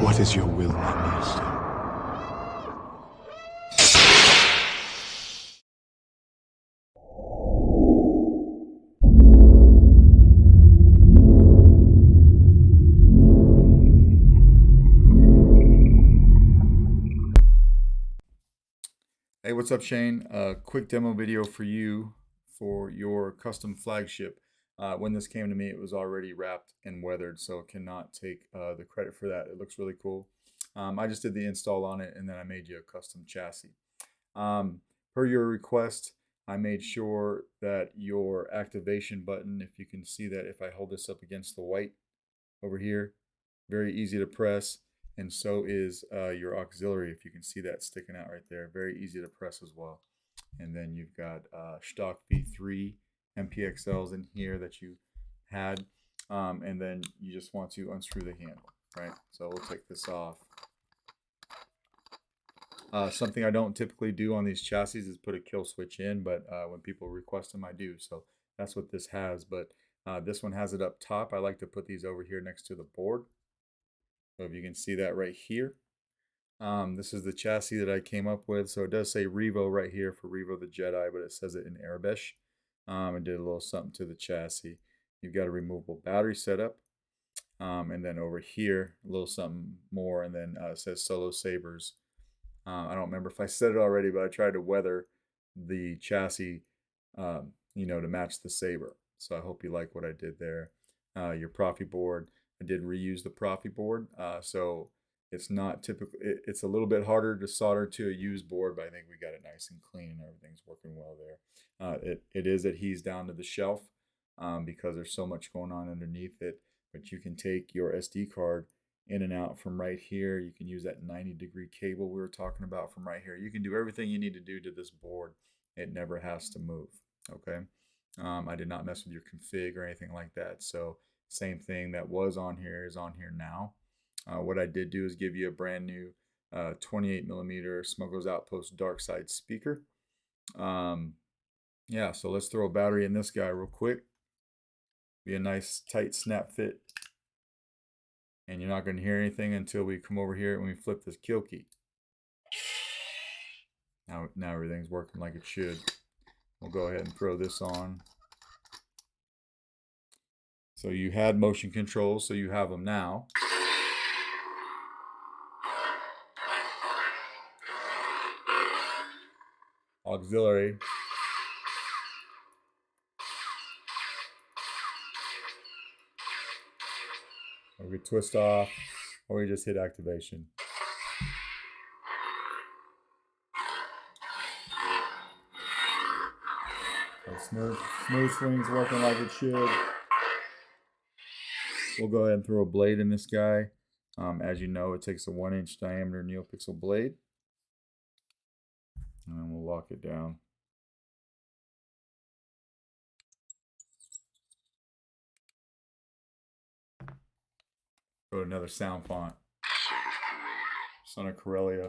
What is your will, my master? Hey, what's up, Shane? Quick demo video for you for your custom flagship. When this came to me, it was already wrapped and weathered, so cannot take the credit for that. It looks really cool. I just did the install on it, and then I made you a custom chassis. Per your request, I made sure that your activation button, if you can see that, if I hold this up against the white over here, very easy to press, and so is your auxiliary, if you can see that sticking out right there. Very easy to press as well. And then you've got stock V3 MPXLs in here that you had, and then you just want to unscrew the handle, right? So we'll take this off. Something I don't typically do on these chassis is put a kill switch in, but when people request them, I do. So that's what this has, but this one has it up top. I like to put these over here next to the board. So if you can see that right here. This is the chassis that I came up with. So it does say Revo right here for Revo the Jedi, but it says it in Arabic. I did a little something to the chassis. You've got a removable battery setup. And then over here, a little something more. And then it says Solo Sabers. I don't remember if I said it already, but I tried to weather the chassis, to match the saber. So I hope you like what I did there. Your Proffie board, I did reuse the Proffie board. So it's not typical. It's a little bit harder to solder to a used board, but I think we got it nice and clean and everything's working well there. It is adhesed down to the shelf because there's so much going on underneath it. But you can take your SD card in and out from right here. You can use that 90-degree cable we were talking about from right here. You can do everything you need to do to this board. It never has to move, okay? I did not mess with your config or anything like that. So same thing that was on here is on here now. What I did do is give you a brand new 28 millimeter Smuggler's Outpost Darkside speaker. Yeah, so let's throw a battery in this guy real quick. Be a nice tight snap fit. And you're not going to hear anything until we come over here and we flip this kill key. Now everything's working like it should. We'll go ahead and throw this on. So you had motion controls, so you have them now. Auxiliary. Or we twist off, or we just hit activation. So smooth swing's working like it should. We'll go ahead and throw a blade in this guy. As you know, it takes a 1-inch diameter NeoPixel blade. And then we'll lock it down. Go to another sound font. Son of Corellia.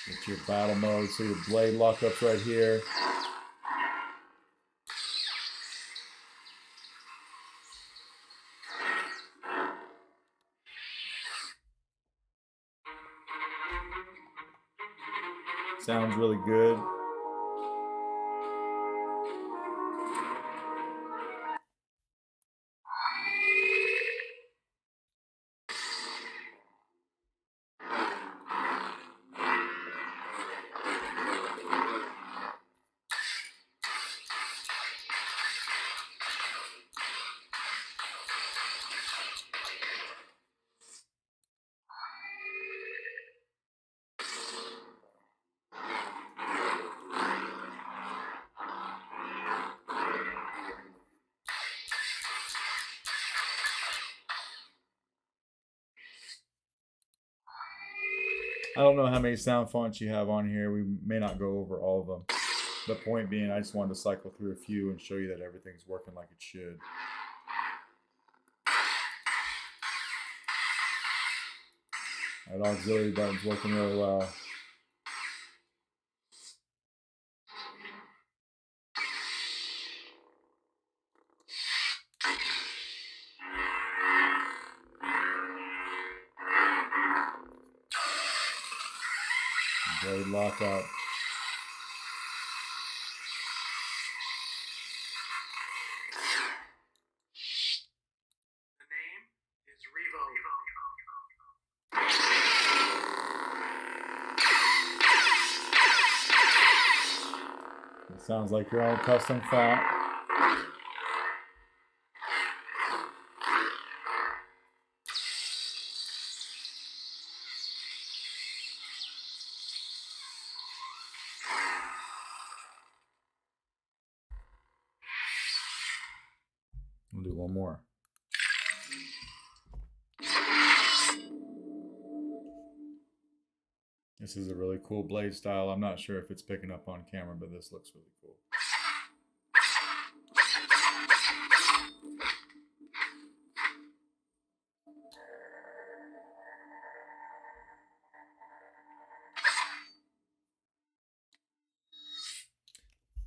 Get your battle mode, so your blade lockup's right here. Sounds really good. I don't know how many sound fonts you have on here. We may not go over all of them. The point being, I just wanted to cycle through a few and show you that everything's working like it should. That auxiliary button's working really well. Blade lock up. The name is Revo. It sounds like your own custom font. We'll do one more. This is a really cool blade style. I'm not sure if it's picking up on camera, but this looks really cool.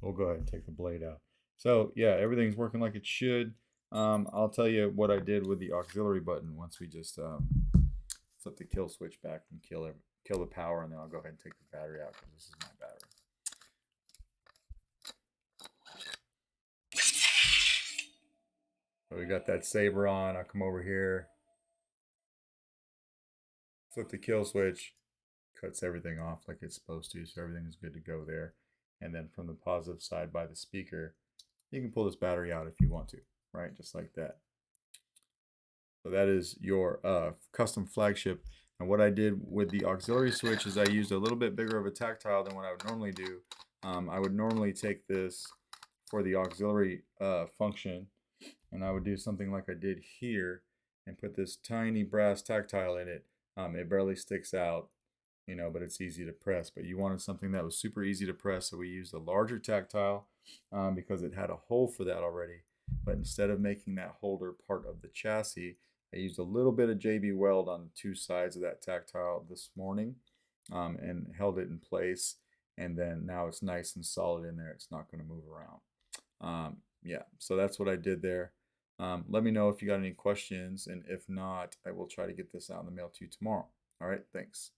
We'll go ahead and take the blade out. So yeah, everything's working like it should. I'll tell you what I did with the auxiliary button once we just flip the kill switch back and kill the power, and then I'll go ahead and take the battery out because this is my battery. So we got that saber on. I'll come over here, flip the kill switch, cuts everything off like it's supposed to, so everything is good to go there. And then from the positive side by the speaker, you can pull this battery out if you want to, right? Just like that. So that is your custom flagship. And what I did with the auxiliary switch is I used a little bit bigger of a tactile than what I would normally do. I would normally take this for the auxiliary function, and I would do something like I did here and put this tiny brass tactile in it. It barely sticks out, you know, but it's easy to press. But you wanted something that was super easy to press, so we used a larger tactile because it had a hole for that already. But instead of making that holder part of the chassis, I used a little bit of JB Weld on the two sides of that tactile this morning and held it in place. And then now it's nice and solid in there. It's not going to move around. Yeah, so that's what I did there. Let me know if you got any questions, and if not, I will try to get this out in the mail to you tomorrow. All right, thanks.